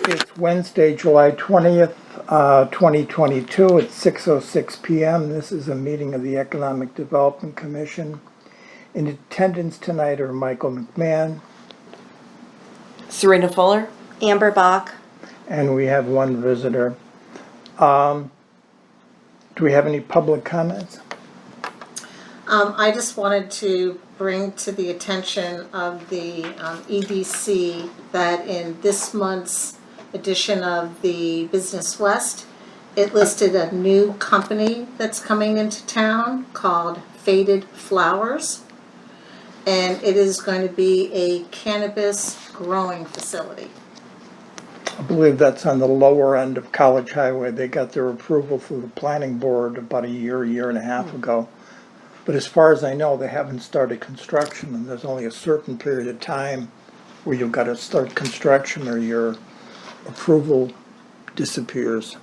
It's Wednesday, July 20th, 2022 at 6:06 p.m. This is a meeting of the Economic Development Commission. In attendance tonight are Michael McMahon, Serena Fuller. Amber Bach. and we have one visitor. Do we have any public comments? I just wanted to bring to the attention of the EDC that in this month's edition of the Business West, it listed a new company that's coming into town called Faded Flowers. And it is going to be a cannabis growing facility. I believe that's on the lower end of College Highway. They got their approval through the planning board about a year and a half ago. But as far as I know, they haven't started construction, and there's only a certain period of time where you've got to start construction or your approval disappears.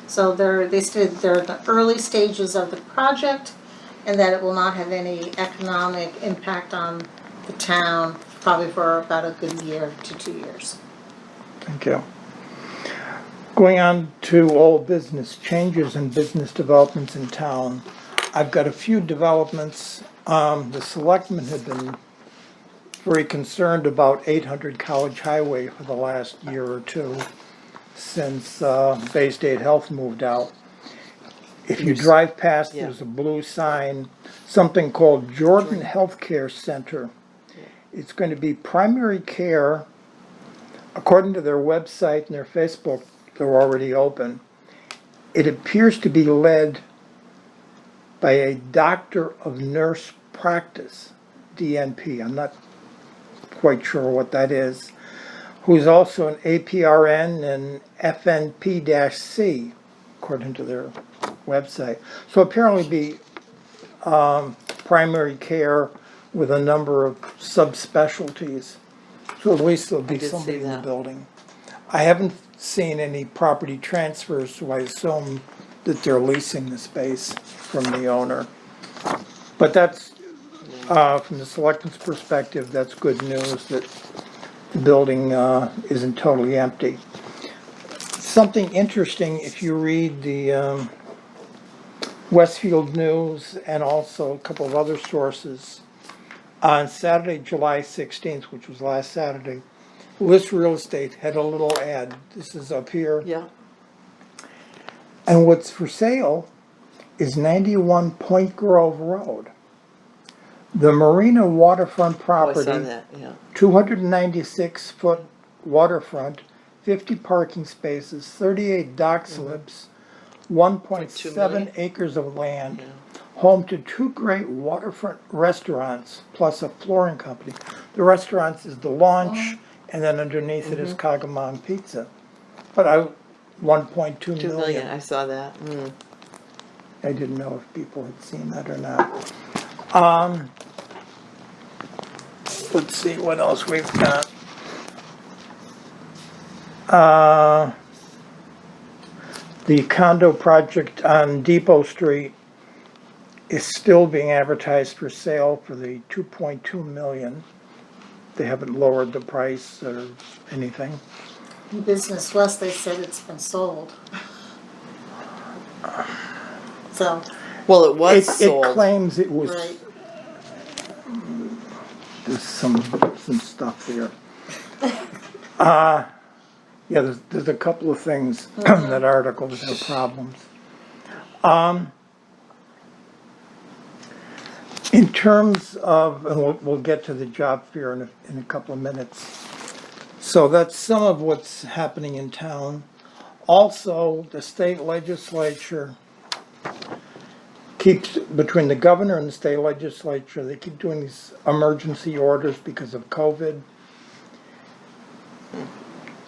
So they said they're in the early stages of the project and that it will not have any economic impact on the town probably for about a good year to 2 years. Thank you. Going on to old business, changes in business developments in town. I've got a few developments. The selectmen have been very concerned about 800 College Highway for the last year or two since Bay State Health moved out. If you drive past, there's a blue sign, something called Jordan Healthcare Center. It's going to be primary care. According to their website and their Facebook, they're already open. It appears to be led by a doctor of nurse practice, DNP. I'm not quite sure what that is, who's also an APRN and FNP-C, according to their website. So apparently be primary care with a number of subspecialties. So at least there'll be did see somebody in the that. building. I haven't seen any property transfers, so I assume that they're leasing the space from the owner. But that's, from the selectmen's perspective, that's good news that the building isn't totally empty. Something interesting, if you read the Westfield News and also a couple of other sources, on Saturday, July 16th, which was last Saturday, List Real Estate had a little ad. This is up here. Yeah. And what's for sale is 91 Point Grove Road. The Marina waterfront Oh, I property, saw that, yeah. 296-foot waterfront, 50 parking spaces, 38 dock slips, 1.7 million. acres of land, home to two great waterfront restaurants, plus a flooring company. The restaurants is the Launch, and then underneath it is Kagamon Pizza. But 1.2 2 million, million. I saw that. I didn't know if people had seen that or not. Let's see what else we've got. The condo project on Depot Street is still being advertised for sale for the 2.2 million. They haven't lowered the price or anything. In Business West, they said it's been sold. So, Well, it was It sold. claims it was, right. there's some stuff there. Yeah, there's a couple of things, that articles have problems. In terms of, and we'll get to the job fair in a couple of minutes. So that's some of what's happening in town. Also, the state legislature keeps, between the governor and the state legislature, they keep doing these emergency orders because of COVID.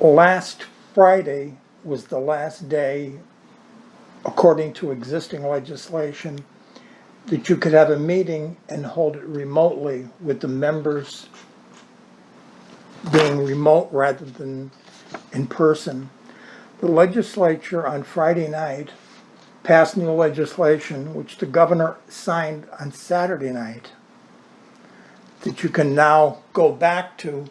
Last Friday was the last day, according to existing legislation, that you could have a meeting and hold it remotely with the members being remote rather than in person. The legislature on Friday night passed new legislation, which the governor signed on Saturday night, that you can now go back to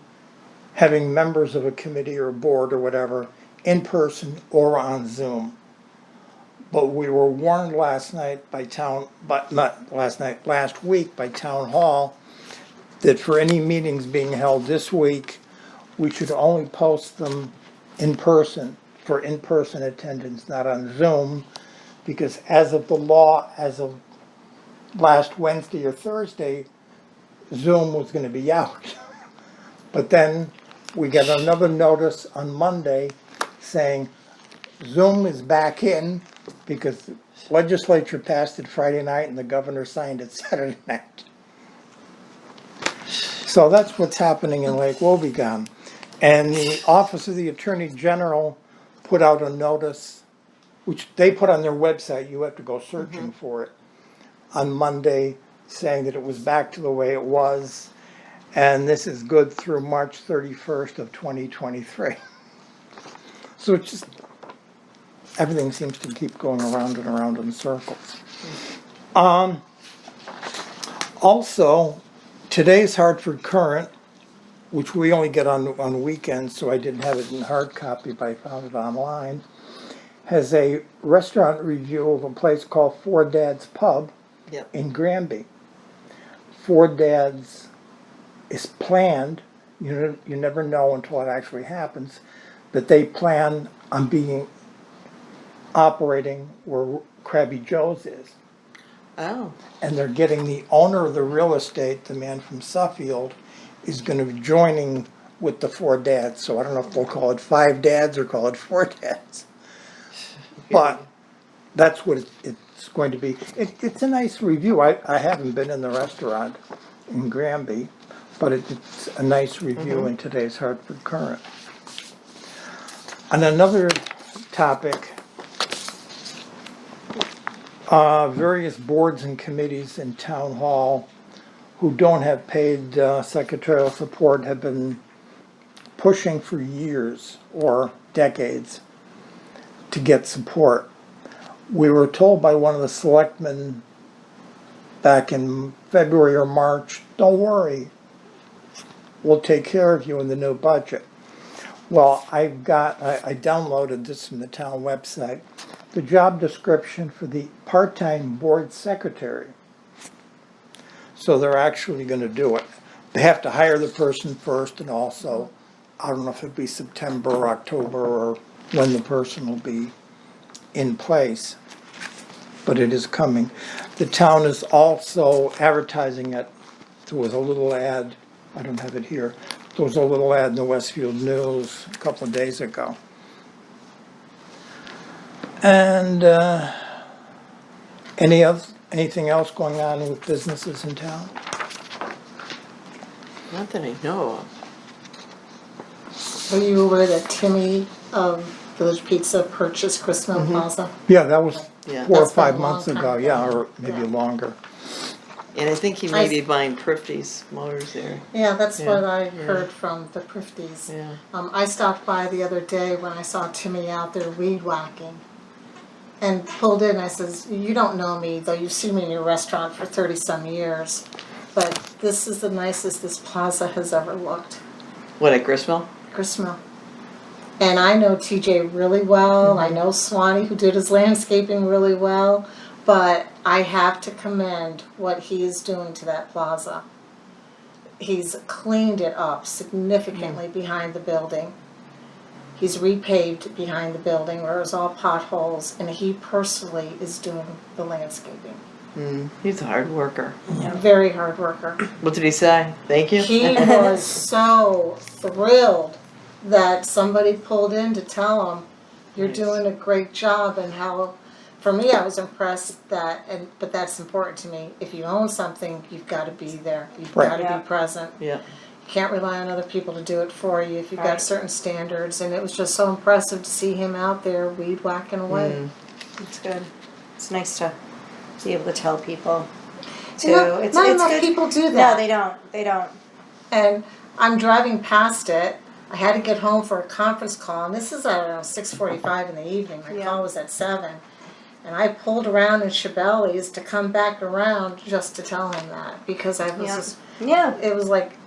having members of a committee or board or whatever in person or on Zoom. But we were warned last week by town hall that for any meetings being held this week, we should only post them in person, for in-person attendance, not on Zoom, because as of the law, as of last Wednesday or Thursday, Zoom was gonna be out. But then we got another notice on Monday saying Zoom is back in because the legislature passed it Friday night and the governor signed it Saturday night. So that's what's happening in Lake Wobegon. And the Office of the Attorney General put out a notice, which they put on their website, you have to go searching for it, on Monday, saying that it was back to the way it was, and this is good through March 31st of 2023. So it's just, everything seems to keep going around and around in circles. Also, today's Hartford Current, which we only get on weekends, so I didn't have it in hard copy, but I found it online, has a restaurant review of a place called Four Dads Pub in Granby. Four Dads is planned, you never know until it actually happens, that they plan on being operating where Krabby Joe's is. Oh. And they're getting the owner of the real estate, the man from Suffield, is going to be joining with the Four Dads. So I don't know if they'll call it Five Dads or call it Four Dads. But that's what it's going to be. It's a nice review. I haven't been in the restaurant in Granby, but it's a nice review in today's Hartford Current. On another topic, various boards and committees in town hall who don't have paid secretarial support have been pushing for years or decades to get support. We were told by one of the selectmen back in February or March, don't worry, we'll take care of you in the new budget. Well, I downloaded this from the town website, the job description for the part-time board secretary. So they're actually gonna do it. They have to hire the person first, and also, I don't know if it'd be September or October or when the person will be in place, but it is coming. The town is also advertising it. There was a little ad, I don't have it here, there was a little ad in the Westfield News a couple of days ago. And anything else going on with businesses in town? Not that I know of. Are you aware that Timmy of Village Pizza purchased Chris Mill Plaza? Yeah, that was Yeah. 4 or That's been 5 a long months time ago, ago. yeah, or maybe Yeah. longer. And I think he may be buying Prifty's Motors there. Yeah, that's Yeah, what I yeah. heard from the Prifties. Yeah. I stopped by the other day when I saw Timmy out there weed whacking and pulled in. I says, you don't know me, though you've seen me in your restaurant for 30-some years, but this is the nicest this plaza has ever looked. What, at Gristmill? Chris Mill. And I know TJ really well. I know Swanee, who did his landscaping, really well. But I have to commend what he is doing to that plaza. He's cleaned it up significantly behind the building. He's repaved behind the building where it was all potholes, and he personally is doing the landscaping. He's a hard worker. Very hard worker. What did he say? Thank you? He was so thrilled that somebody pulled in to tell him, you're Nice. doing a great job, and how, for me, I was impressed that, but that's important to me. If you own something, you've got to be there. You've Right. got to Yeah. be present. Yeah. You can't rely on other people to do it for you if you've got Right. certain standards, and it was just so impressive to see him out there weed whacking away. It's good. It's nice to be able to tell people too. Not it's enough good. people do No, that. they don't. They don't. And I'm driving past it. I had to get home for a conference call, and this is at around 6:45 in the evening. My Yeah. call was at 7. And I pulled around in Chabeli's to come back around just to tell him that, because I was Yeah. just, Yeah. it was like,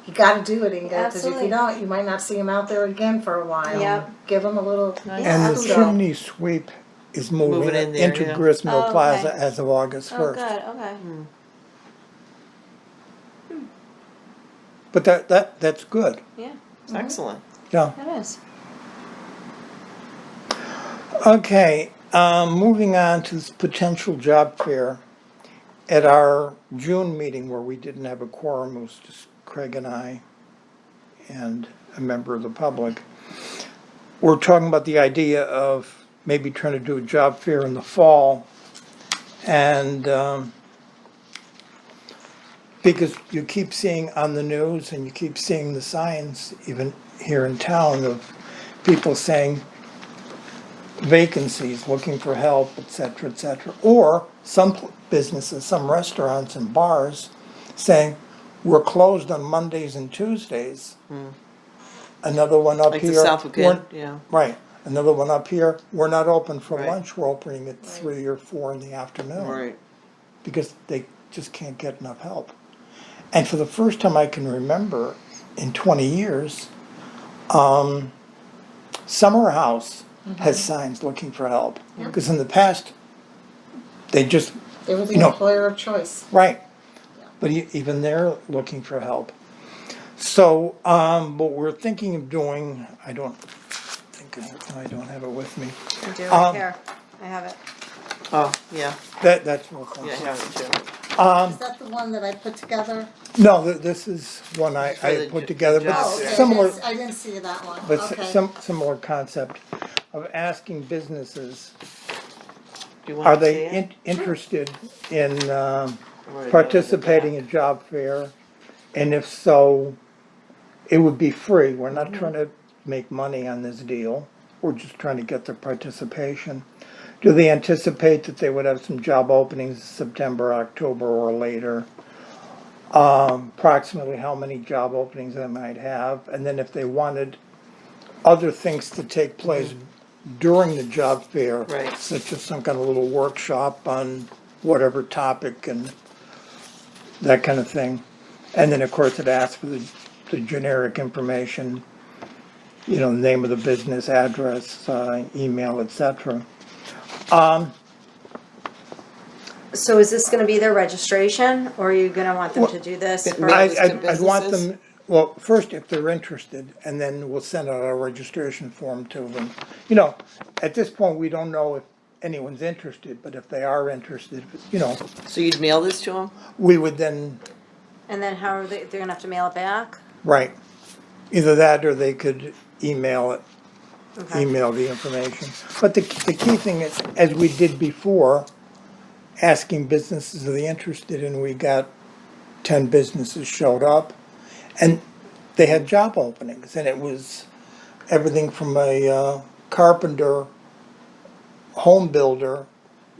you gotta do it, Inga, because if Absolutely. you don't, you might not see them out there again for a while. Yep. Give them a little. Nice. Yeah, And the kudos. chimney sweep is moving Moving in there, into yeah. Gristmill Oh, okay. Plaza as of August Oh, 1st. good, okay. But that's good, Yeah, Excellent. yeah. it is. Okay, moving on to this potential job fair. At our June meeting where we didn't have a quorum, it was just Craig and I and a member of the public. We're talking about the idea of maybe trying to do a job fair in the fall. And because you keep seeing on the news and you keep seeing the signs, even here in town, of people saying vacancies, looking for help, et cetera, et cetera. Or some businesses, some restaurants and bars saying, we're closed on Mondays and Tuesdays. Another one up Like here. the Southwick Inn, we're- yeah. Right. Another one up here, we're not open for Right. lunch, we're opening at 3 or 4 in the afternoon. Right. Because they just can't get enough help. And for the first time I can remember in 20 years, Summer House has signs looking for help. Because in the past, they just, They were the You know- employer of choice. right. But even they're looking for help. So, what we're thinking of doing, I don't have it with me. I do, Um, right here. I have it. Oh, yeah, That's real fun. yeah, I have it too. Is that the one that I put together? No, this is one I For the put j- together, the but job Oh, okay. similar, I didn't see that one. but Okay. similar concept of asking businesses, Do you want are to see they it? interested in Or do you want to participating go in job fair? And if so, it would be free. We're not trying to make money on this deal. We're just trying to get their participation. Do they anticipate that they would have some job openings in September, October, or later? Approximately how many job openings they might have, and then if they wanted other things to take place during the job fair, Right. such as some kind of little workshop on whatever topic and that kind of thing. And then, of course, it asks for the generic information, you know, name of the business, address, email, etc. So is this gonna be their registration, or are you gonna want them Well, to do this it- first? I'd want businesses? them, well, first if they're interested, and then we'll send out a registration form to them. You know, at this point, we don't know if anyone's interested, but if they are interested, you know, So you'd mail this to them? we would then, And then how are they're gonna have to mail it back? right, either that or they could email it, Okay. email the information. But the key thing is, as we did before, asking businesses are they interested, and we got 10 businesses showed up, and they had job openings, and it was everything from a carpenter, home builder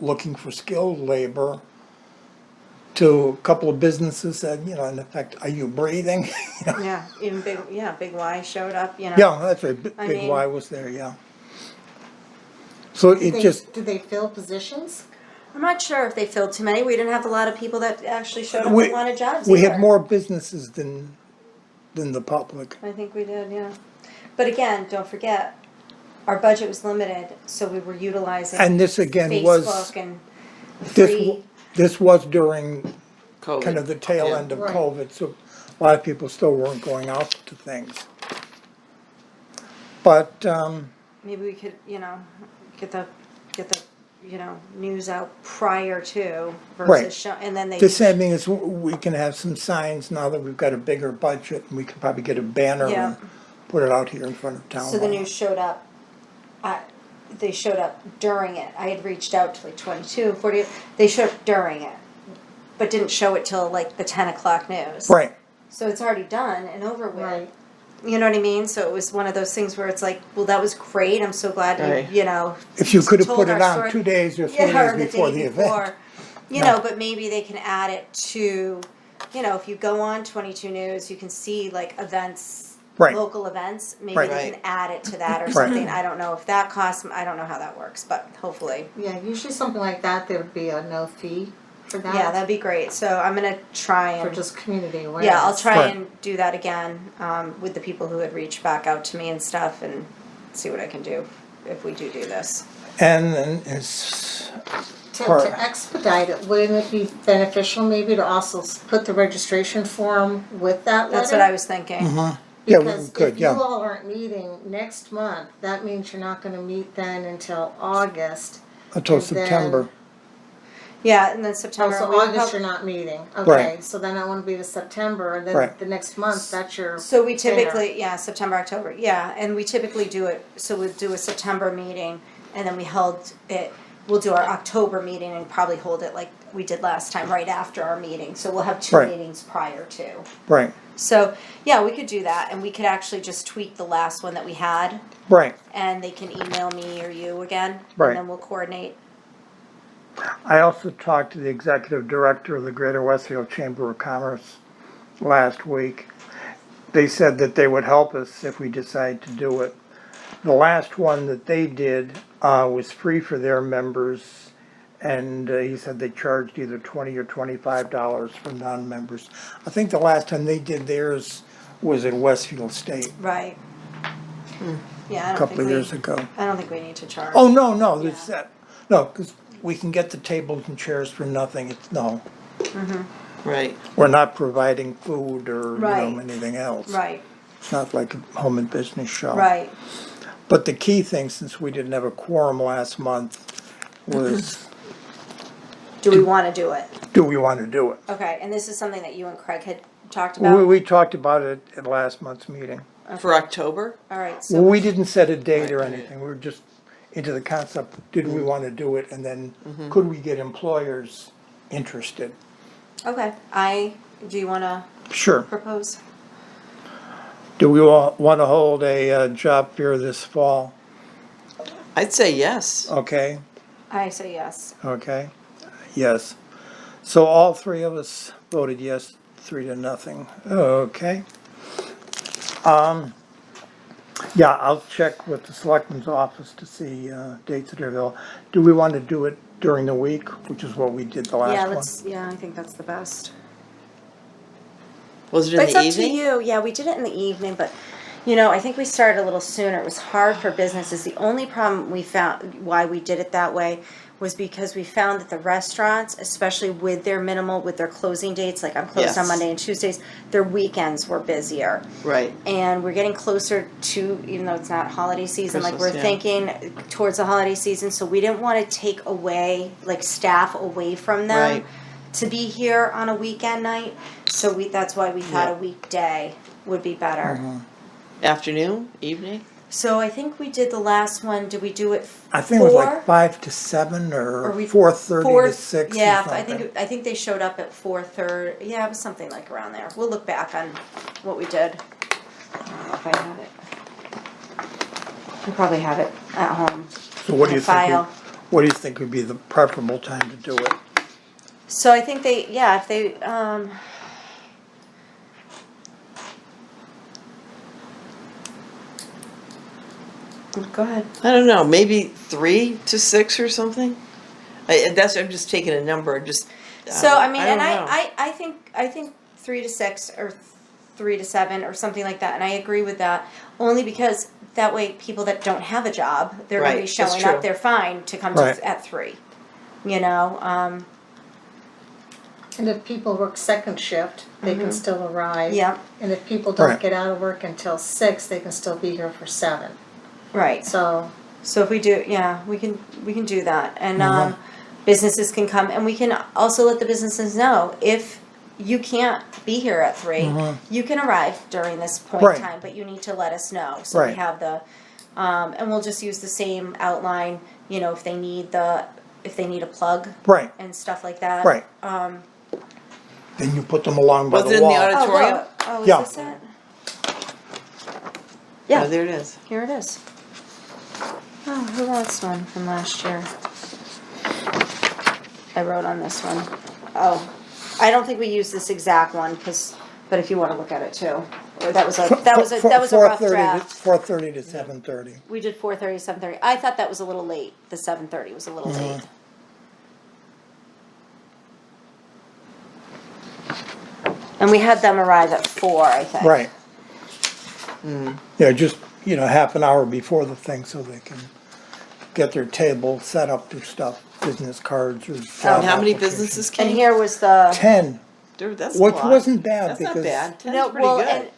looking for skilled labor, to a couple of businesses said, you know, in effect, are you breathing? You know? Yeah, even Big Y showed up, you know? Yeah, that's right, I Big mean- Y was there, yeah. So it just, Do they fill positions? I'm not sure if they filled too many. We didn't have a lot of people that actually showed up We- that wanted jobs we had either. more businesses than the public. I think we did, yeah. But again, don't forget, our budget was limited, so we were utilizing And this again was, Facebook and this, free. this was during COVID. kind of the tail Yeah. end of Right. COVID, so a lot of people still weren't going out to things. But, Maybe we could, you know, get the, you know, news out prior to Right. versus show, and then they. the same thing is, we can have some signs now that we've got a bigger budget, and we can probably get a banner Yeah. and put it out here in front of town So the hall. news showed up, they showed up during it. I had reached out to like 22, 40, they showed up during it, but didn't show it till like the 10 o'clock news. Right, So it's already done and over with. Right. You know what I mean? So it was one of those things where it's like, well, that was great. I'm so glad Right. you know. if you could have told put our it on story. 2 days or 3 Yeah, or days before the day event. before. You No. know, but maybe they can add it to, you know, if you go on 22 News, you can see like events, Right. local events. Maybe Right. they can add it to that or Right. something. I don't know if that costs. I don't know how that works, but hopefully. Yeah, usually something like that, there would be a no fee. for that? Yeah, that'd be great. So I'm gonna try For and, just community awareness. yeah, I'll try Right. and do that again, with the people who had reached back out to me and stuff and see what I can do if we do this. And then it's, To expedite it, wouldn't it be beneficial maybe to also put the registration form with that letter? That's what I was thinking. yeah, we Because could, if you yeah, all aren't meeting next month, that means you're not gonna meet then until August. until and then- September. Yeah, and then Oh, September. so we August prob- you're not meeting, okay, Right. so then that wouldn't be to September, and then Right. the next month, that's your. So we dinner. typically, yeah, September, October, yeah, and we typically do it, so we'll do a September meeting, and then we held it, we'll do our October meeting and probably hold it like we did last time, right after our meeting, so we'll have 2 Right. meetings prior to. Right, So, yeah, we could do that, and we could actually just tweak the last one that we had, right. and they can email me or you again, Right. and then we'll coordinate. I also talked to the executive director of the Greater Westfield Chamber of Commerce last week. They said that they would help us if we decide to do it. The last one that they did was free for their members, and he said they charged either $20 or $25 for non-members. I think the last time they did theirs was at Westfield State Right. Yeah, I a don't couple think of years we, ago. I don't think we need to charge. Oh, no, it's Yeah. that, no, because we can get the tables and chairs for nothing. It's, no, Right. we're not providing food or, Right. anything else. Right, It's not like a home and business show. right. But the key thing, since we didn't have a quorum last month, was Do we wanna do it? do we want to do it? Okay, and this is something that you and Craig had talked We, about? we talked about it at last month's meeting. For October? Alright, Well, so, we didn't set a date or Right. anything. We were just into the concept, did we want to do it? And then Mm-hmm. could we get employers interested? okay, do you wanna Sure. propose? Do we want to hold a job fair this fall? I'd say yes. Okay, I say yes. okay, yes. So all three of us voted yes, 3-0. Okay. Yeah, I'll check with the selectman's office to see dates that are available. Do we want to do it during the week, which is what we did the last one? Yeah, I think that's the best. Was it But in it's the up to evening? you, yeah, we did it in the evening, but, I think we started a little sooner, it was hard for businesses. The only problem we found, why we did it that way, was because we found that the restaurants, especially with their closing dates, like I'm closed on Yes. Monday and Tuesdays, their weekends were busier. Right. And we're getting closer to, even though it's not holiday season, like we're Christmas, yeah. thinking towards the holiday season, so we didn't want to take away, like staff away from them Right. to be here on a weekend night. So that's why we thought Yeah. a weekday would be better. Afternoon? Evening? So I think we did the last one, did we do it I think it was 4? like 5 to 7 or we- 4:30 to 6 or Yeah, something. I think they showed up at 4:30. Yeah, it was something like around there. We'll look back on what we did. I don't know if I have it. I probably have it at home. So what do in you a file. think? What do you think would be the preferable time to do it? So I think if they, go ahead. I don't know, maybe 3 to 6 or something? I'm just taking a number, just. So I mean, don't and know. I think 3 to 6 or 3 to 7 or something like that, and I agree with that. Only because that way, people that don't have a job, they're going to be Right, that's showing true. up. They're fine to come Right. at 3. You know, And if people work second shift, they can still arrive. yeah, And if people don't Right. get out of work until 6, they can still be here for 7. right. So, So if we do, yeah, we can do that, and businesses can come, and we can also let the businesses know if you can't be here at 3, you can arrive during this point Right. in time, but you need to let us know. So we Right. have the, and we'll just use the same outline. If they need a plug Right, and stuff like that. right. Then you put them along by Was the it in the wall. auditorium? Oh, look. Oh, is Yeah. this it? Oh, Yeah, there it is. here it is. Oh, who wants one from last year? I wrote on this one. Oh, I don't think we used this exact one, but if you want to look at it too. Or that was a rough 4:30 draft. 4:30 to 7:30. We did 4:30, 7:30. I thought that was a little late. The 7:30 was a little late. And we had them arrive at 4, I think. Right. Yeah, just, half an hour before the thing so they can get their table, set up their stuff, business cards or job And how many applications. businesses And came? here was the, 10, Dude, that's a which lot. wasn't bad That's not because bad. Ten's no, pretty well, good. and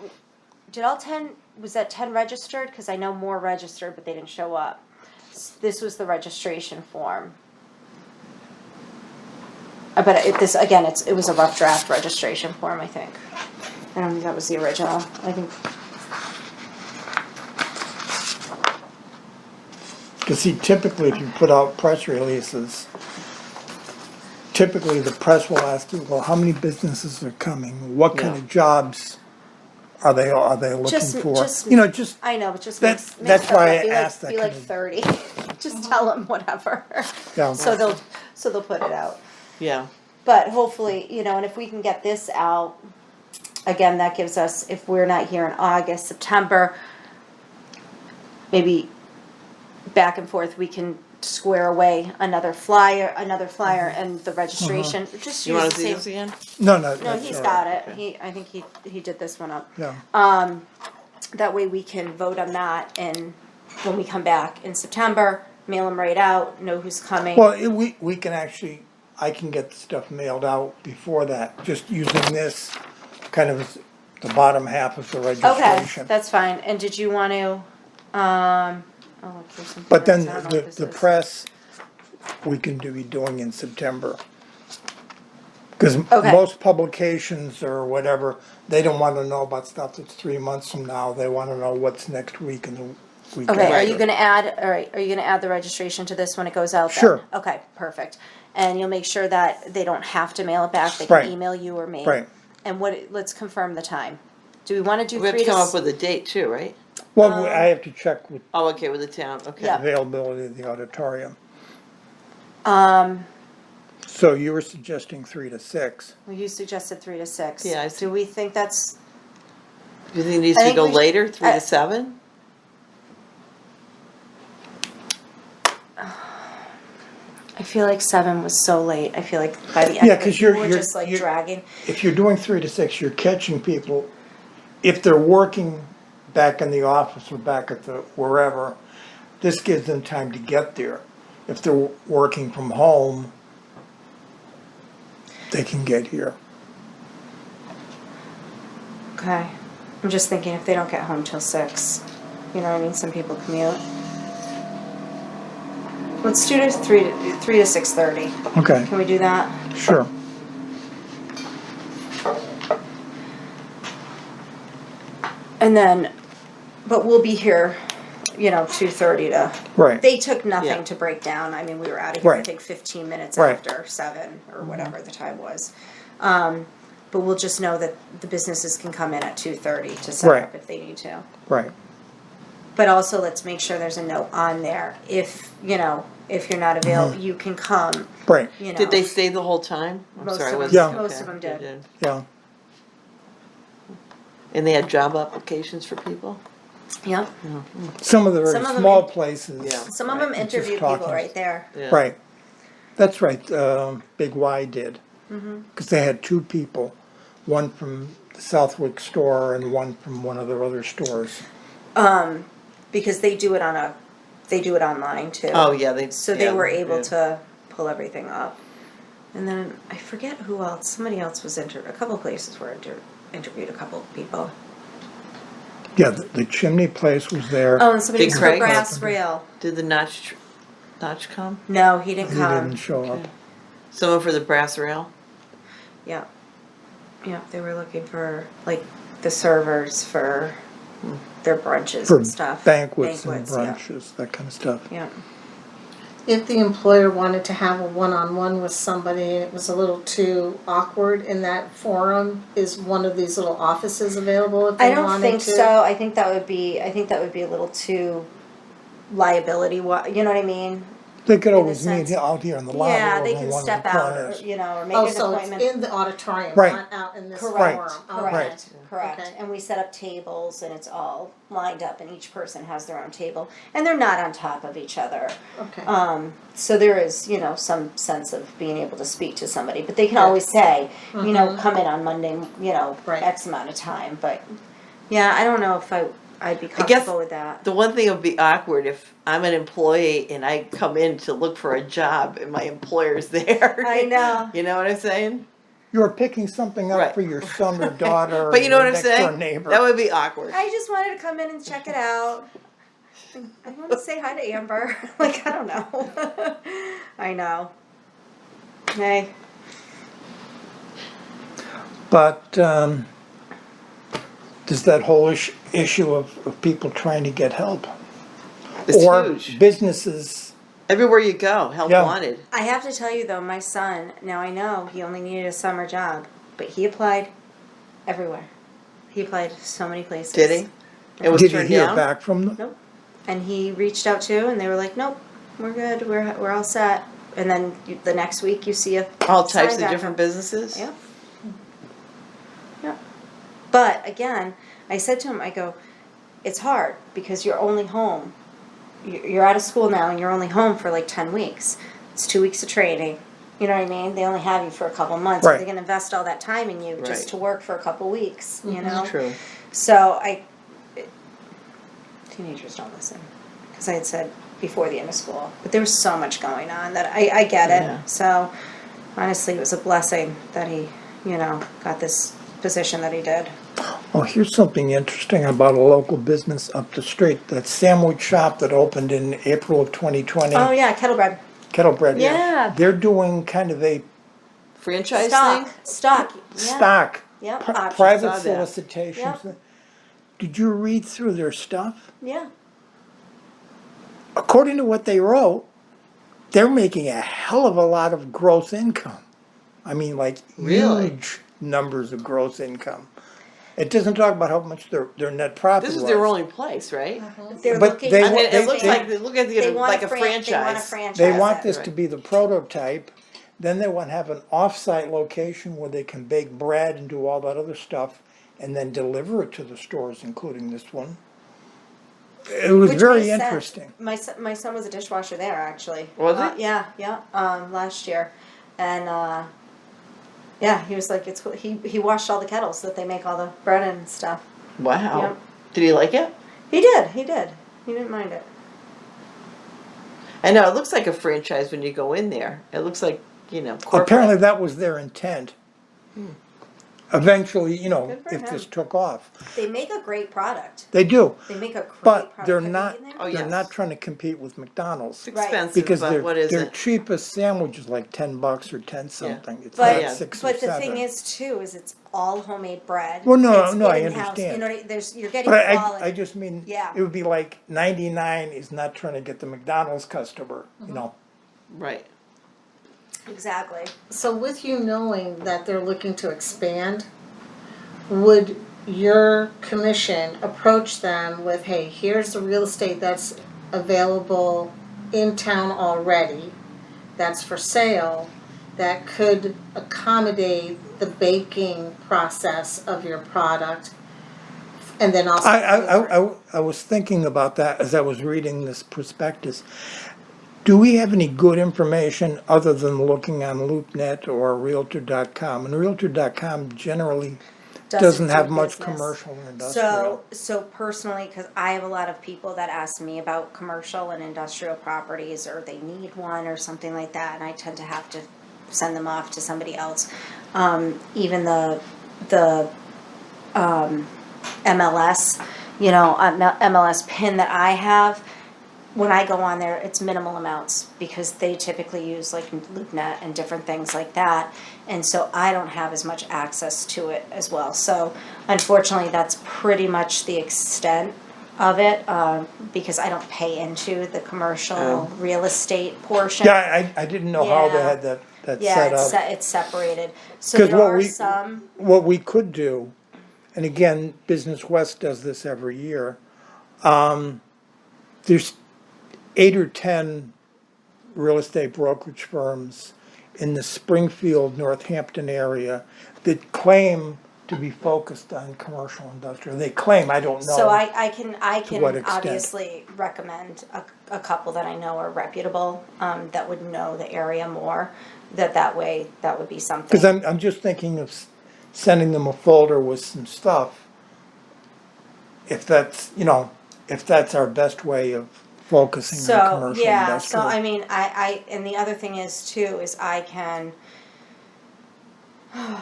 did all 10, was that 10 registered? Because I know more registered, but they didn't show up. This was the registration form. But it was a rough draft registration form, I think. I don't think that was the original. I think, Because see, typically if you put out press releases, typically the press will ask you, well, how many businesses are coming? What kind Yeah. of jobs are they looking Just- for? just- Just, I know, but just That- makes that's them why up. I Be asked like, that be like kind of- 30. Just tell them whatever. Yeah. So they'll put it out. Yeah. But hopefully, and if we can get this out, again, that gives us, if we're not here in August, September, maybe back and forth, we can square away another flyer and the registration. Just You use want the to see same. this again? no, No, that's he's all got right. it. I think he did this one up. Yeah, That way we can vote on that, and when we come back in September, mail them right out, know who's coming. well, we can actually, I can get the stuff mailed out before that, just using this kind of as the bottom half of the Okay, registration. that's fine. And did you want to, oh, look, there's something But then else. I don't know what this the is. press, we can be doing in September. Because Okay. most publications or whatever, they don't wanna know about stuff that's 3 months from now, they wanna know what's next week and the week Okay, are after. you gonna add, all right, are you gonna add the registration to this when it goes out then? Sure. Okay, perfect. And you'll make sure that they don't have to mail it back, they Right. can email you or me. Right. And let's confirm the time. Do we wanna do We have 3 to to? come up with a date too, right? Well, I have to check with Oh, okay, with the town, okay. Yeah. availability of the auditorium. Um, So you were suggesting 3 to 6. well, you suggested 3 to 6. Yeah, I Do we think that's, Do you think it needs I to think go we- later, 3 I- to 7? I feel like 7 was so late. I feel like by the end Yeah, of it, 'cause people you're- were just like you're- dragging. If you're doing 3 to 6, you're catching people, if they're working back in the office or back at the wherever, this gives them time to get there. If they're working from home, they can get here. Okay. I'm just thinking if they don't get home till 6, you know what I mean? Some people commute. Let's do it 3 to 6:30. Okay, Can we do that? sure. And then, but we'll be here, 2:30 to. Right. They took Yeah. nothing to break down. I mean, we were out of here, I Right. think 15 minutes Right. after 7 or whatever the time was. But we'll just know that the businesses can come in at 2:30 to set Right. up if they need to. Right, But also, let's make sure there's a note on there. If you're not available, you can come, right, Did they stay the whole time? I'm Most sorry, I of wasn't- them- Yeah. most okay, of them they did. yeah. And they had job applications for people? Yeah. Some of the Some very of them- small places. Yeah. Some of Right. them It's just interview people talking. right there. Yeah. Right, that's right, Big Y did. Mm-hmm. Because they had 2 people, one from the Southwick store and one from one of their other stores. Because they do it online too. Oh, yeah, they. So they yeah, were able yeah. to pull everything up. And then I forget who else. Somebody else was a couple places were interviewed a couple people. Yeah, the chimney place was there. Oh, and somebody Big was for Craig? Brass Rail. Did the Notch come? No, he didn't He come. didn't show up. Someone for the brass rail? Yeah. Yeah, they were looking for like the servers for their brunches For and stuff. banquets and yeah. brunches, that kind of stuff. Yeah. If the employer wanted to have a one-on-one with somebody and it was a little too awkward in that forum, is one of these little offices available if I they don't wanted think to? so. I think that would be a little too liability. You know what I mean? They could in the always meet sense- out here in the lobby. Yeah, or they in can one of the step out, or, corners. you know, or make Oh, an so it's appointment. in the auditorium, Right. not out in this Correct, forum? Okay. correct, correct. Okay. And we set up tables and it's all lined up and each person has their own table. And they're not on top of each other. Okay. So there is, you know, some sense of being able to speak to somebody. But they can always say, you know, come in on Monday, you know, Right. X amount of time. But yeah, I don't know if I'd be guess comfortable with that. The one thing that would be awkward if I'm an employee and I come in to look for a job and my employer's there. I know. You know what I'm saying? You're picking something up Right. for your son or daughter. But you know or what I'm next door saying? neighbor. That would be awkward. I just wanted to come in and check it out. I want to say hi to Amber. Like, I don't know. I know. Hey. But there's that whole issue of people trying to get help. It's Or huge. businesses, Everywhere you go, help Yeah. wanted. I have to tell you though, my son, now I know he only needed a summer job, but he applied everywhere. He applied so many places. Did he? It was did you turned hear down. back from them? Nope. And he reached out too, and they were like, "Nope, we're good. We're all set." And then the next week, you see a All types sign of back different from- businesses. Yep. Yep. But again, I said to him, I go, it's hard because you're only home. You're out of school now and you're only home for like 10 weeks. It's 2 weeks of training. You know what I mean? They only have you for a couple months. Right. They're going to invest all that time in you Right. just to work for a couple weeks, you know? True. So teenagers don't listen. Because I had said before the end of school. But there was so much going on that I get it. Yeah. So honestly, it was a blessing that he, you know, got this position that he did. Oh, here's something interesting about a local business up the street. That sandwich shop that opened in April of 2020, Oh yeah, kettlebread. Kettlebread. Yeah. They're doing kind of a Franchise Stock. thing. Stock. Yeah. stock, Yep, pri- options. private Saw that. solicitations. Yep. Did you read through their stuff? Yeah. According to what they wrote, they're making a hell of a lot of gross income. I mean, like Really? huge numbers of gross income. It doesn't talk about how much their net profit This is was. their only place, right? They're But looking. they I mean, They- it looks they- like look at they the want like a They want a franchise. franchise. They want it. this to be the prototype. Then they want to have an off-site location where they can bake bread and do all that other stuff, and then deliver it to the stores, including this one. It was Which very makes sense. interesting. My son was a dishwasher there actually. Was he? Yeah, yeah. Last year, and yeah, he was like he washed all the kettles that they make all the bread and stuff. Wow. Yep. Did he like it? He did. He didn't mind it. I know it looks like a franchise when you go in there. It looks like corporate. Apparently, that was their intent. Eventually, Good for if him. this took off, They make a great product. they do. They make a great But product. they're Have you not. been there? Oh, They're yes. not trying to compete with McDonald's. It's Right. expensive, Because but what is their it? cheapest sandwich is like $10 or 10 something. It's But not yeah. 6 or but the 7. thing is too is it's all homemade bread. Well, no, It's no, I in-house. understand. You know, you're getting But quality. I just mean, Yeah. it would be like 99 is not trying to get the McDonald's customer, Right. Exactly. So with you knowing that they're looking to expand, would your commission approach them with, hey, here's the real estate that's available in town already, that's for sale, that could accommodate the baking process of your product, and then also. I was thinking about that as I was reading this prospectus. Do we have any good information other than looking on LoopNet or Realtor.com? And Realtor.com generally doesn't do have much business. commercial or industrial. So personally, because I have a lot of people that ask me about commercial and industrial properties, or they need one or something like that, and I tend to have to send them off to somebody else. Even the MLS, MLS pin that I have. When I go on there, it's minimal amounts because they typically use like LoopNet and different things like that. And so I don't have as much access to it as well. So unfortunately, that's pretty much the extent of it because I don't pay into the commercial real estate portion. Yeah, I didn't know how they Yeah. had that Yeah, set it's, up. it's separated. So 'Cause there what are we- some. What we could do, and again, Business West does this every year, there's 8 or 10 real estate brokerage firms in the Springfield, Northampton area that claim to be focused on commercial industrial. They claim, I don't know. So I can what extent? obviously recommend a couple that I know are reputable, that would know the area more, that way, that would be something. Because I'm just thinking of sending them a folder with some stuff. If that's, if that's our best way of focusing on So, commercial yeah, so industrial. I mean, I, and the other thing is too, is I can, I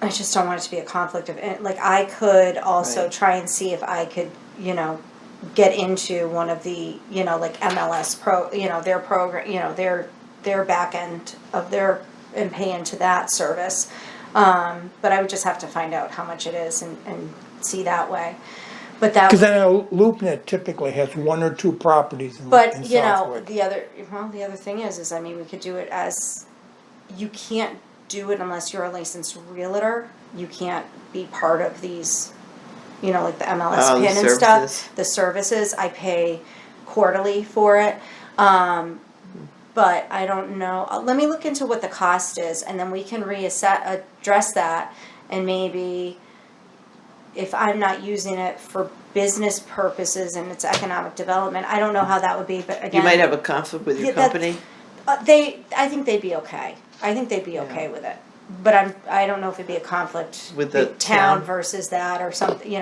just don't want it to be a conflict of, like, I could also Right. try and see if I could, get into one of the, like MLS their program, their back end of their, and pay into that service. But I would just have to find out how much it is and see that way. But that Because would I know LoopNet typically has one or two properties in But Southwick. the other thing is I mean, we could do it as, you can't do it unless you're a licensed realtor. You can't be part of these, like the MLS Oh, the pin and services. stuff. The services, I pay quarterly for it. But I don't know. Let me look into what the cost is, and then we can address that, and maybe if I'm not using it for business purposes and it's economic development, I don't know how that would be, but again. You might have a conflict with your Yeah, that's- company. I think they'd be okay. I think they'd be okay with it. But I don't know if it'd be a conflict With the town town? versus that or something,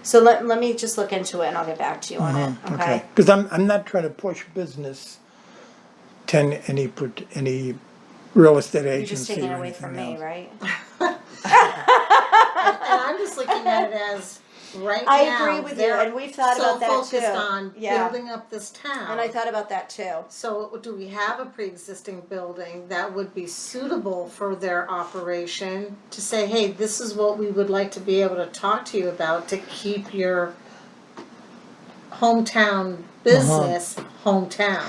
So let me just look into it and I'll get back to you on it, okay? Because I'm not trying to push business to any real estate You're agency just taking it or away from me, anything else. right? And I'm just looking at it as, right now, I agree with you, they're and we've thought so about that focused too. on Yeah. building up this town. And I thought about that too. So do we have a pre-existing building that would be suitable for their operation to say, hey, this is what we would like to be able to talk to you about to keep your hometown business hometown?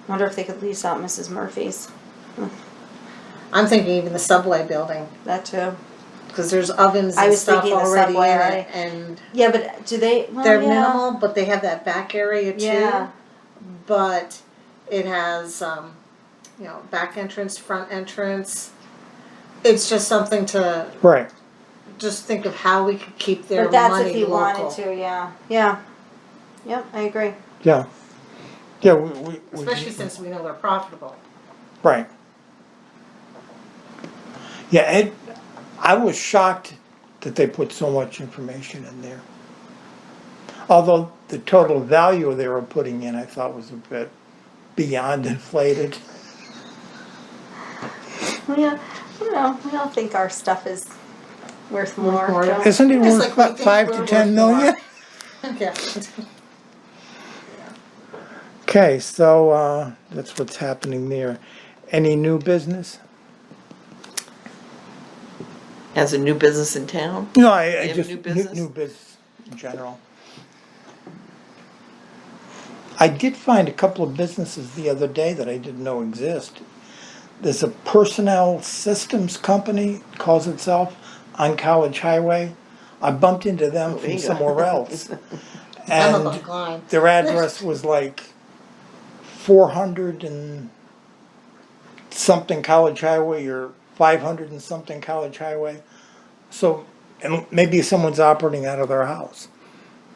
Wonder if they could lease out Mrs. Murphy's. I'm thinking even the Subway building, That too. because there's ovens I and was stuff thinking the already in Subway, it, right. and Yeah, but do they? Well, they're yeah. minimal, but they have that back area too. Yeah. But it has, back entrance, front entrance. It's just something to Right. just think of how we could keep their But that's money if you local. wanted to, yeah. Yeah. Yep, I agree. Yeah. Yeah, we Especially since we know they're profitable. right. Yeah, I was shocked that they put so much information in there. Although the total value they were putting in, I thought was a bit beyond inflated. Yeah, we all think our stuff is worth more. more. don't- Isn't it It's worth like we about think 5 we're to 10 worth more. million? Yeah. Okay, so that's what's happening there. Any new business? As a new business in town. No, I have just new business? new business in general. I did find a couple of businesses the other day that I didn't know exist. There's a personnel systems company, calls itself, on College Highway. I bumped into them from bingo. somewhere else. I'm And above line. their address was like 400 and something College Highway or 500 and something College Highway. So, and maybe someone's operating out of their house.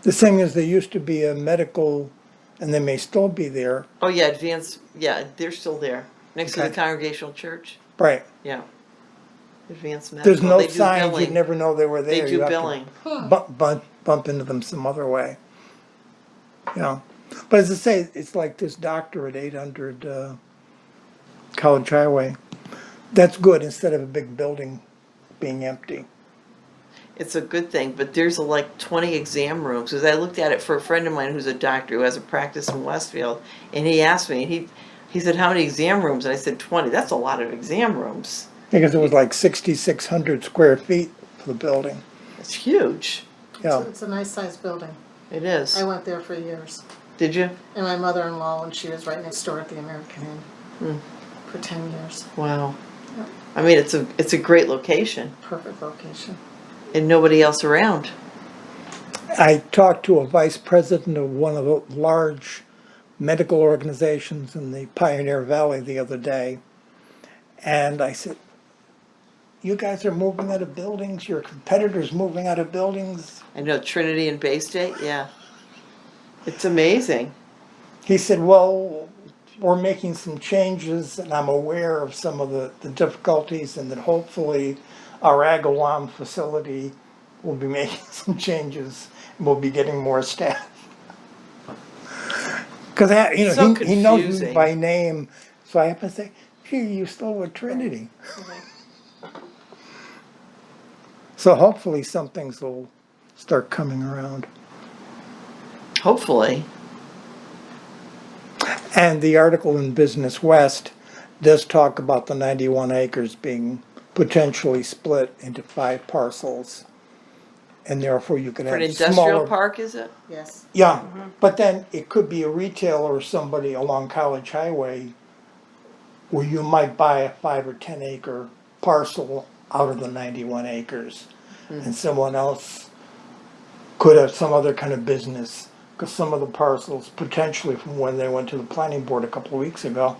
The thing is, there used to be a medical, and they may still be there. Oh yeah, they're still there. Next to Okay. the Congregational Church. Right. Yeah. Advanced Medical. There's no They do signs, billing. you'd never know they were there. They You do have to billing. Bump into them some other way. You know. But as I say, it's like this doctor at 800 College Highway. That's good instead of a big building being empty. It's a good thing, but there's like 20 exam rooms. Because I looked at it for a friend of mine who's a doctor who has a practice in Westfield, and he asked me, and he said, "How many exam rooms?" And I said, 20. That's a lot of exam rooms. Because it was like 6,600 square feet for the building. It's huge. Yeah. It's a nice sized building. It is. I went there for years. Did you? And my mother-in-law, when she was right next door at the American Inn Hmm. for 10 years. Wow. I mean, it's a great location, Perfect location. and nobody else around. I talked to a vice president of one of the large medical organizations in the Pioneer Valley the other day. And I said, you guys are moving out of buildings, your competitors moving out of buildings. I know Trinity and Bay State, yeah. It's amazing. He said, well, we're making some changes and I'm aware of some of the difficulties and that hopefully our Agawam facility will be making some changes and we'll be getting more staff. Because So he knows me confusing. by name, so I have to say, gee, you still with Trinity. So hopefully some things will start coming around. Hopefully. And the article in Business West does talk about the 91 acres being potentially split into 5 parcels. And therefore you could For have an industrial smaller. park, is it? Yes. Yeah, but then it could be a retailer or somebody along College Highway where you might buy a 5 or 10 acre parcel out of the 91 acres. And someone else could have some other kind of business. Because some of the parcels, potentially from when they went to the planning board a couple of weeks ago,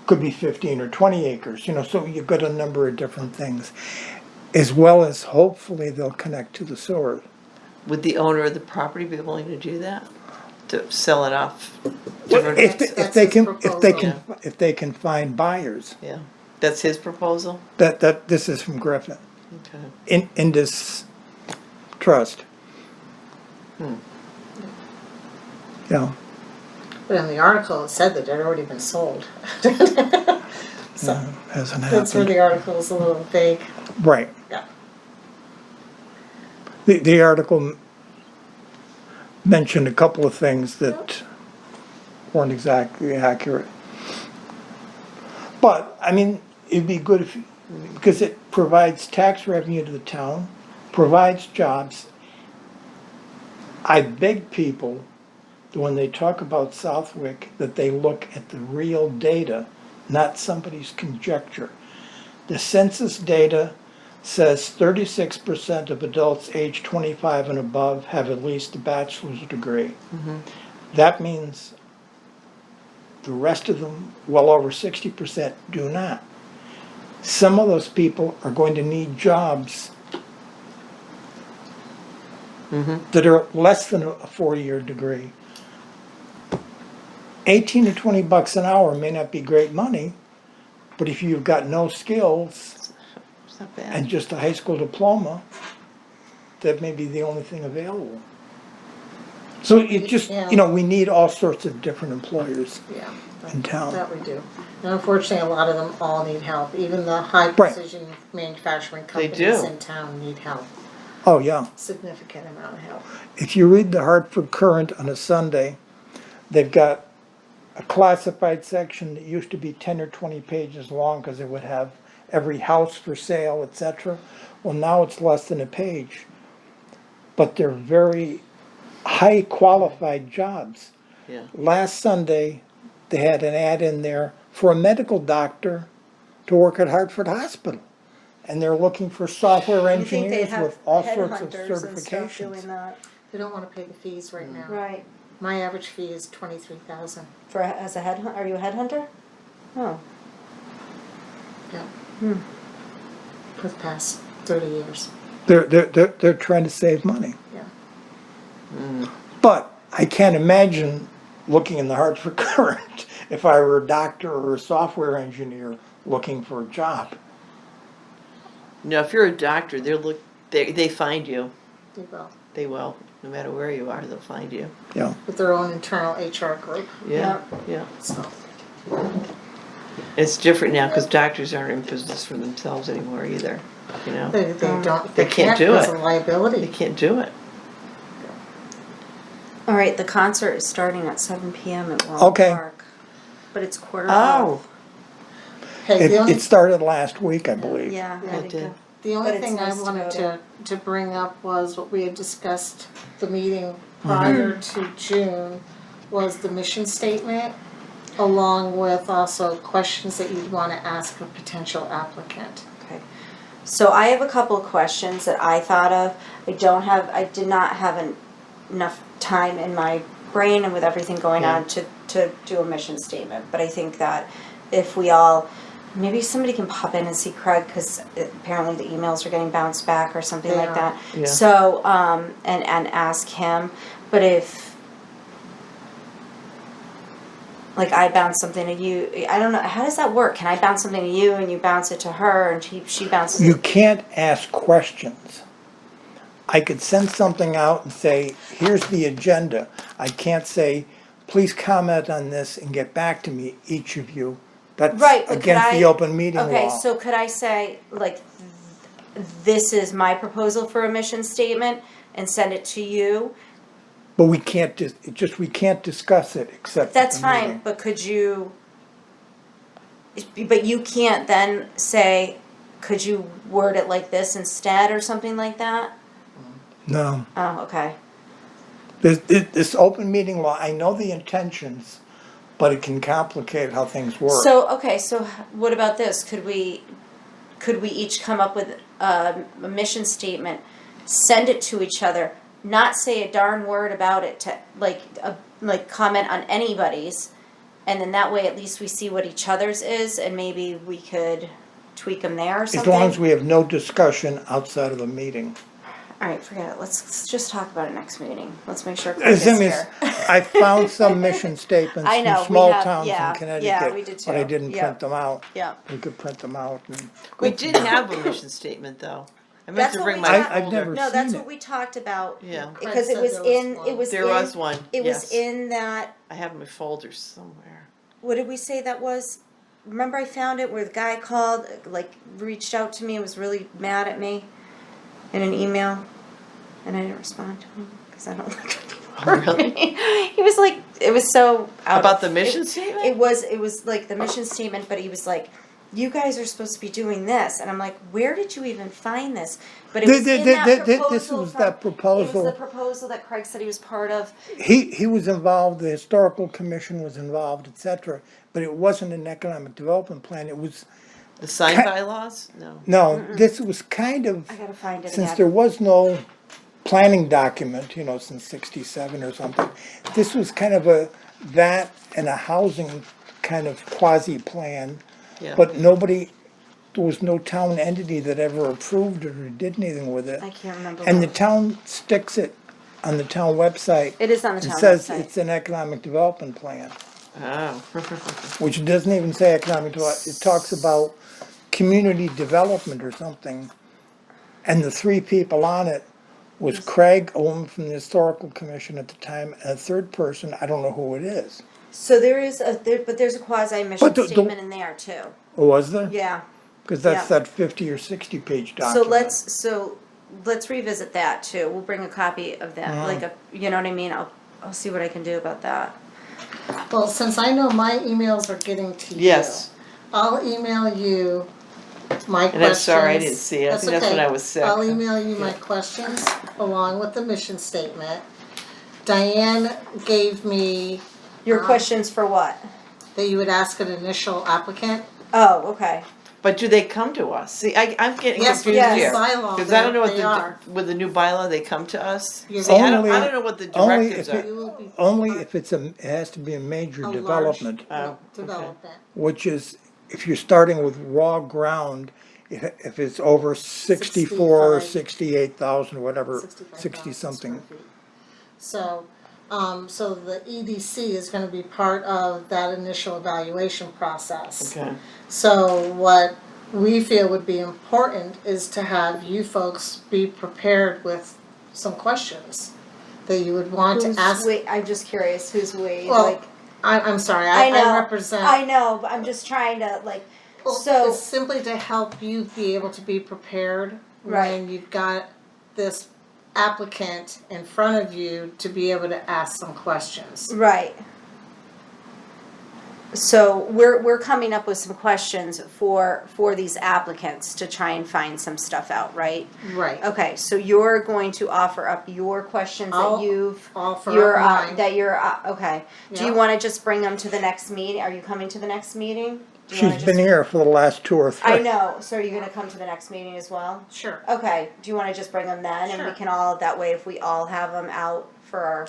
could be 15 or 20 acres, so you've got a number of different things. As well as hopefully they'll connect to the sewer. Would the owner of the property be willing to do that? To sell it off? If That's they his can, proposal. if they can find buyers. Yeah, that's his proposal? That this is from Griffin, Okay. Indus Trust. Yeah, But in the article, it said that it had already been sold. So hasn't that's where happened. the article is a little vague. Right. Yeah. The article mentioned a couple of things that weren't exactly accurate. But, I mean, it'd be good if, because it provides tax revenue to the town, provides jobs. I beg people, that when they talk about Southwick, that they look at the real data, not somebody's conjecture. The census data says 36% of adults age 25 and above have at least a bachelor's degree. That means the rest of them, well over 60%, do not. Some of those people are going to need jobs that are less than a 4-year degree. 18 to 20 bucks an hour may not be great money, but if you've got no skills It's not bad. and just a high school diploma, that may be the only thing available. So it just, Yeah. we need all sorts of different employers Yeah. in town. That we do. And unfortunately, a lot of them all need help. Even the high Right. precision manufacturing They companies do. in town need help. Oh, yeah. Significant amount of help. If you read the Hartford Courant on a Sunday, they've got a classified section that used to be 10 or 20 pages long because it would have every house for sale, etc. Well, now it's less than a page. But they're very high qualified jobs. Yeah. Last Sunday, they had an ad in there for a medical doctor to work at Hartford Hospital. And they're looking for software You think they'd engineers have with all sorts of headhunters and stuff doing certifications. that? They don't want to pay the fees right now. Right. My average fee is $23,000. As a headhunter, are you a headhunter? Oh. Yeah. For the past 30 years. They're trying to save money. Yeah. But I can't imagine looking in the Hartford Courant if I were a doctor or a software engineer looking for a job. No, if you're a doctor, they find you. They will. They will. No matter where you are, they'll find you. Yeah. With their own internal HR group. Yeah, yeah. So, It's different now because doctors aren't in business for themselves anymore either. they don't, They can't do It's it. a liability. They can't do it. All right, the concert is starting at 7 p.m. at Walnut Okay. Park. But it's quarter Oh, off. Hey, the only It started last week, I believe. Yeah, I It think did. The only But it's thing I nice to wanted go to bring up was what we had discussed the meeting prior Mm-hmm. to June was the mission statement, along with also questions that you'd want to ask a potential applicant. Okay. So I have a couple of questions that I thought of. I did not have enough time in my brain and with everything going Yeah. on to do a mission statement. But I think that if we all, maybe somebody can pop in and see Craig, because apparently the emails are getting bounced back or something They like are. that. Yeah. So, and ask him, but if, like, I bounce something to you, I don't know, how does that work? Can I bounce something to you and you bounce it to her and she bounces You it? can't ask questions. I could send something out and say, here's the agenda. I can't say, please comment on this and get back to me, each of you. That's Right, but could against the I- open meeting law. Okay, so could I say, like, this is my proposal for a mission statement and send it to you? But we can't we can't discuss it except at That's the fine, meeting. but could you, but you can't then say, could you word it like this instead or something like that? No. Oh, okay. This open meeting law, I know the intentions, but it can complicate how things work. So, okay, so what about this? Could we each come up with a mission statement, send it to each other, not say a darn word about it to, like comment on anybody's, and then that way at least we see what each other's is, and maybe we could tweak them there or As something? long as we have no discussion outside of the meeting. Alright, forget it. Let's just talk about it next meeting. Let's make sure The Craig is thing is, here. I found some mission statements I know, from we small have- towns yeah, in Connecticut. yeah, we did But I too. didn't Yeah. print them out. Yeah. We could print them out and. We did have a mission statement, though. I meant That's to what bring we my talked- I've folder. never No, that's seen what it. we talked about. Yeah. Because Craig it was said there was in, one. it was There in. was one, It was yes. in that, I have my folders somewhere. what did we say that was? Remember I found it where the guy called, like, reached out to me and was really mad at me in an email, and I didn't respond to him because I don't like Oh, really? He was like, it was so out About of- the mission it- statement? It was like the mission statement, but he was like, you guys are supposed to be doing this, and I'm like, where did you even find this? But it was in that proposal. This was from- that It was proposal. the proposal that Craig said he was part of. He was involved, the historical commission was involved, et cetera, but it wasn't an economic development plan. It was, The sign bylaws? No. no, this was kind of, I gotta find it since again. there was no planning document, since 67 or something, this was kind of that and a housing kind of quasi-plan. Yeah. But there was no town entity that ever approved it or did anything with it. I can't remember. And the what- town sticks it on the town website. It is on the It town says website. it's an economic development plan, Oh. which doesn't even say economic development. It talks about community development or something. And the three people on it was Craig, a woman from the historical commission at the time, and a third person, I don't know who it is. So but there's a quasi mission But the- statement in there too. Oh, was there? Yeah. Because that's yeah. that 50 or 60 page So document. let's revisit that too. We'll bring a copy of that, Uh-huh. like you know what I mean. I'll see what I can do about that. Well, since I know my emails are getting to you. Yes. I'll email you my questions. And I'm sorry I didn't see it. I think that's okay. when I was sick. I'll email you my questions along with the mission statement. Diane gave me Your questions for what? that you would ask an initial applicant. Oh, okay. But do they come to us? See, I'm getting Yes, confused yes. here. Bylaw, Because I don't know what they are. with the new bylaw, they come to us. You're See, I Only- don't know what the only directives if are. it- You will be Only if it has to be a major a large development, Oh, development. which is, if you're starting with raw ground, if it's over 64 or 65. 68,000, whatever, 65,000 60 something. square feet. So the EDC is gonna be part of that initial evaluation process. Okay. So what we feel would be important is to have you folks be prepared with some questions that you would want to ask. Wait, I'm just curious. Who's we? Well, like, I'm sorry, I know. I represent. I know, but I'm just trying to like. Well, So it's simply to help you be able to be prepared Right. when you've got this applicant in front of you to be able to ask some questions. right. So we're coming up with some questions for these applicants to try and find some stuff out, right? Right. Okay, so you're going to offer up your questions that I'll you've offer you're up mine. that you're okay. Do you Yeah. want to just bring them to the next meeting? Are you coming to the next meeting? Do you wanna She's been just- here for the last 2 or 3. I know. So are you going to come to the next meeting as well? Sure. Okay. Do you want to just bring them then, and we Sure. can all that way if we all have them out for our.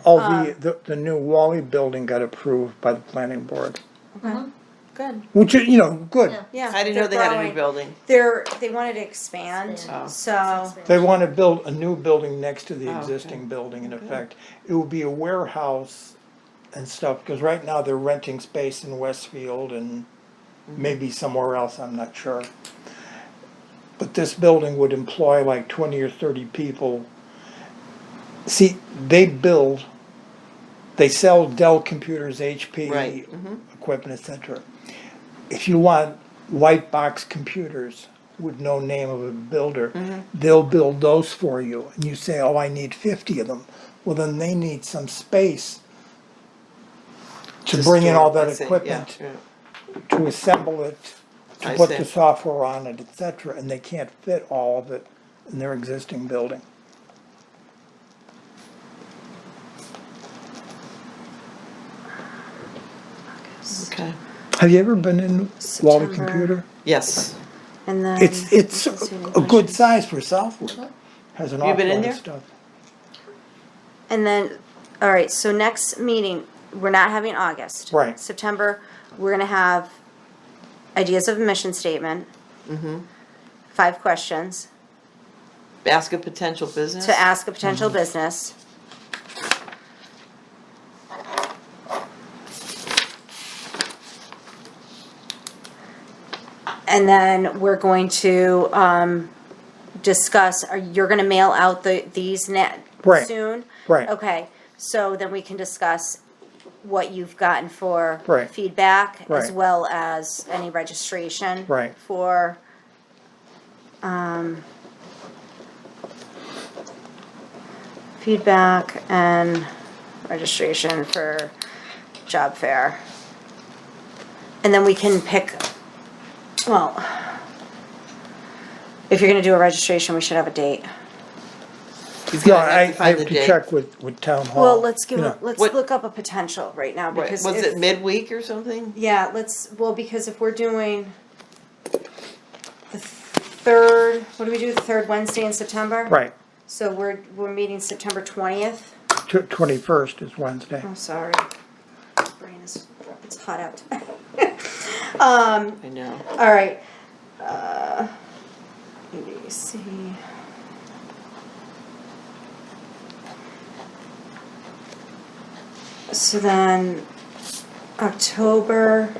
The new Wally building got approved by the planning board, Good. which is, good. Yeah. Yeah. I didn't know they they're had a new growing. building. They wanted to expand, Expand. so, They want to build a new building next to the Oh, okay. existing building, in effect. It will be a warehouse and stuff, because right now they're renting space in Westfield and maybe somewhere else, I'm not sure. But this building would employ like 20 or 30 people. See, they sell Dell computers, HP Right, equipment, etc. If you want white box computers with no name of a builder, they'll build those for you. And you say, oh, I need 50 of them. Well, then they need some space to bring in all that equipment, to assemble it, to I put see. the software on it, etc. And they can't fit all of it in their existing building. Okay. Have you ever been in Wally September. Computer? Yes. and then. It's a good size for Southwood. Has an You awful been in lot there? of stuff. And then, all right, so next meeting, we're not having August. Right. September, we're gonna have ideas of a mission statement. 5 questions Ask a potential business. to ask a potential business. And then we're going to, discuss, you're gonna mail out these Right. soon? Right. Okay, so then we can discuss what you've gotten for Right. feedback, as Right. well as any registration. Right. For, feedback and registration for job fair. And then we can pick, well, if you're gonna do a registration, we should have a date. He's Yeah, gonna I have to find have the to date. check with town hall. Well, let's you know. let's What- look up a potential right now, Right. because Was if- it midweek or something? Yeah, because if we're doing the third, what do we do, the third Wednesday in September? Right, So we're meeting September 20th. 21st is Wednesday. Oh, sorry. Brain is, it's hot out. I know. All right. EDC. So then, October,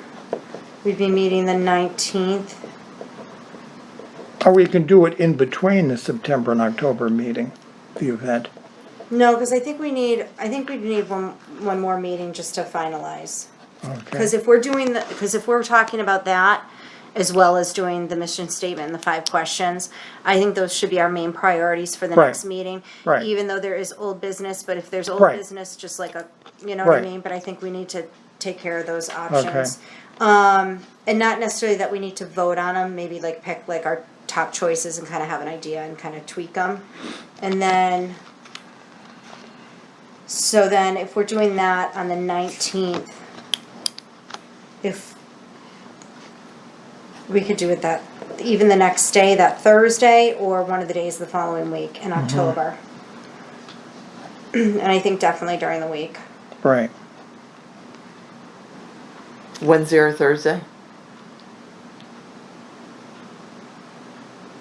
we'd be meeting the 19th. Or we can do it in between the September and October meeting, the event. No, because I think we need one more meeting just to finalize. Okay. Because if we're talking about that, as well as doing the mission statement and the 5 questions, I think those should be our main priorities for the Right. next meeting. Right. Even though there is old business, but if there's old Right. business, just like you know what I Right. mean? But I think we need to take care of those options. And not necessarily that we need to vote on them, maybe like pick like our top choices and kind of have an idea and kind of tweak them. And then, so then if we're doing that on the 19th, if we could do it that, even the next day, that Thursday, or one of the days the following week in October. And I think definitely during the week. Right. Wednesday or Thursday?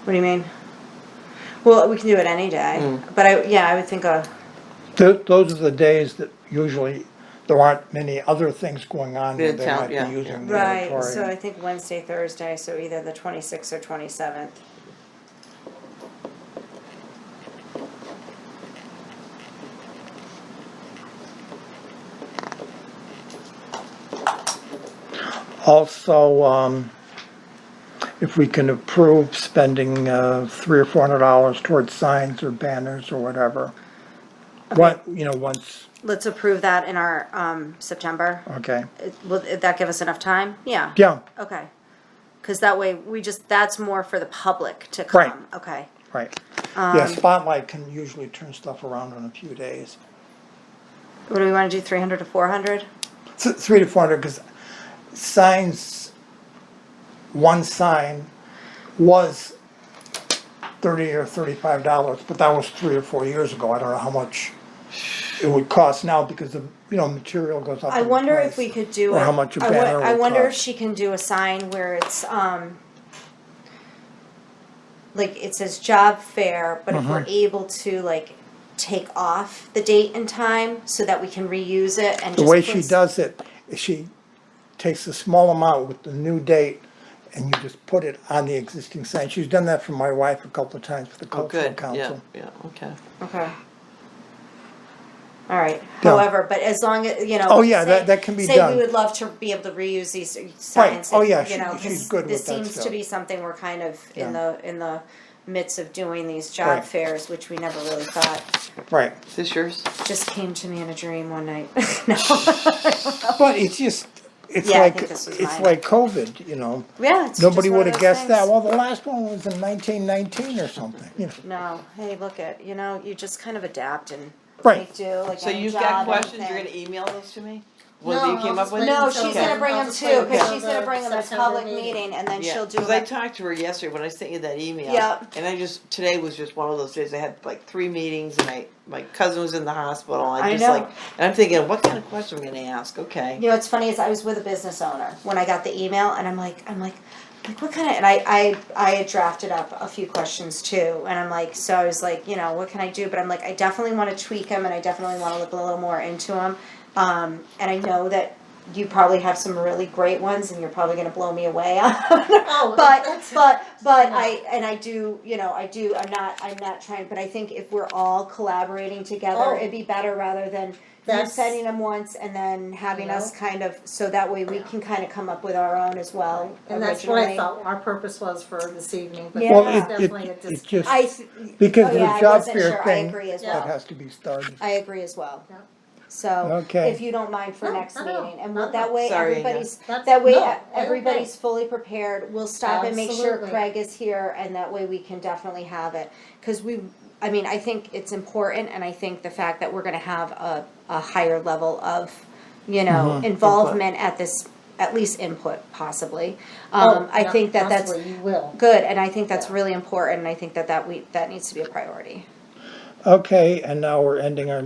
What do you mean? Well, we can do it any day, but I would think Those are the days that usually there aren't many other things going on where In they town, might yeah, be using the right, so I auditorium. think Wednesday, Thursday, so either the 26th or 27th. Also, if we can approve spending $300 or $400 towards signs or banners or whatever. Once, Let's approve that in our September. okay. Will that give us enough time? Yeah. Yeah, Okay. Because that way that's more for the public to Right. come. Okay. right. Yeah, Spotlight can usually turn stuff around in a few days. What do we want to do? 300 to 400? 300 to 400, because signs, one sign was $30 or $35, but that was 3 or 4 years ago. I don't know how much it would cost now because of, material goes up I in wonder price. if we could do Or it. how much a I banner I would wonder if cost. she can do a sign where it's, like, it says job fair, but if we're Mm-hmm. able to, like, take off the date and time so that we can reuse it and The just way put she does it, is she takes a small amount with the new date, and you just put it on the existing sign. She's done that for my wife a couple of times for the Oh, cultural good, yeah, council. yeah, okay. Okay. All right. Yeah. However, but as long as, Oh, yeah, say- that can be Say done. we would love to be able to reuse these signs. Oh, if, yeah, you know, she's 'cause good this with that seems to stuff. be something we're kind of in Yeah. the midst of doing these job Right. fairs, which we never really thought. Right, Is this yours? Just came to me in a dream one night. No. but it's just, it's Yeah, I like, think this was it's mine. like COVID, Yeah, it's Nobody just one would of have those guessed that. things. Well, the last one was in 1919 or something, No, hey, look at, you just kind of adapt and Right. make do, like So any you've job, got questions, you're anything. gonna email those to me? What No, you came I'll up just with? wait No, until she's Okay. gonna bring I'll them just too, wait because until she's gonna the bring them at a September public meeting, and then Yeah, she'll do because I them. talked to her yesterday when I sent you that email. Yeah. And today was just one of those days, I had like 3 meetings and my cousin was in the hospital, I I just know. like, and I'm thinking, what kind of question am I gonna ask, okay? You know, what's funny is I was with a business owner when I got the email, and I'm like, what kind of? And I had drafted up a few questions too, and I'm like, so I was like, what can I do? But I'm like, I definitely want to tweak them, and I definitely want to look a little more into them. And I know that you probably have some really great ones, and you're probably going to blow me away on. Oh, but that's- I do, I'm not trying, but I think if we're all collaborating together, Oh. it'd be better rather than you That's- sending them once and then having You us know? kind of, so that way we can kind of come up with our own as well. And that's what I originally. thought our purpose was for this evening, but Yeah. Well, it's it, definitely a it dis- just, I, th- because oh, of yeah, the I job wasn't fair sure. I thing, agree as that well. has to be started. I agree as well. Yeah. So, Okay. if you don't mind for No, next not at all. meeting, and Not at that all. way Sorry, everybody's, That's- that way no, okay. everybody's fully prepared. We'll stop and make sure Absolutely. Craig is here, and that way we can definitely have it. Cause I think it's important, and I think the fact that we're gonna have a higher level of, involvement at this, at least input possibly. Oh, I yeah, think that's possibly you will. good, and I think that's Yeah. really important, and I think that needs to be a priority. Okay, and now we're ending our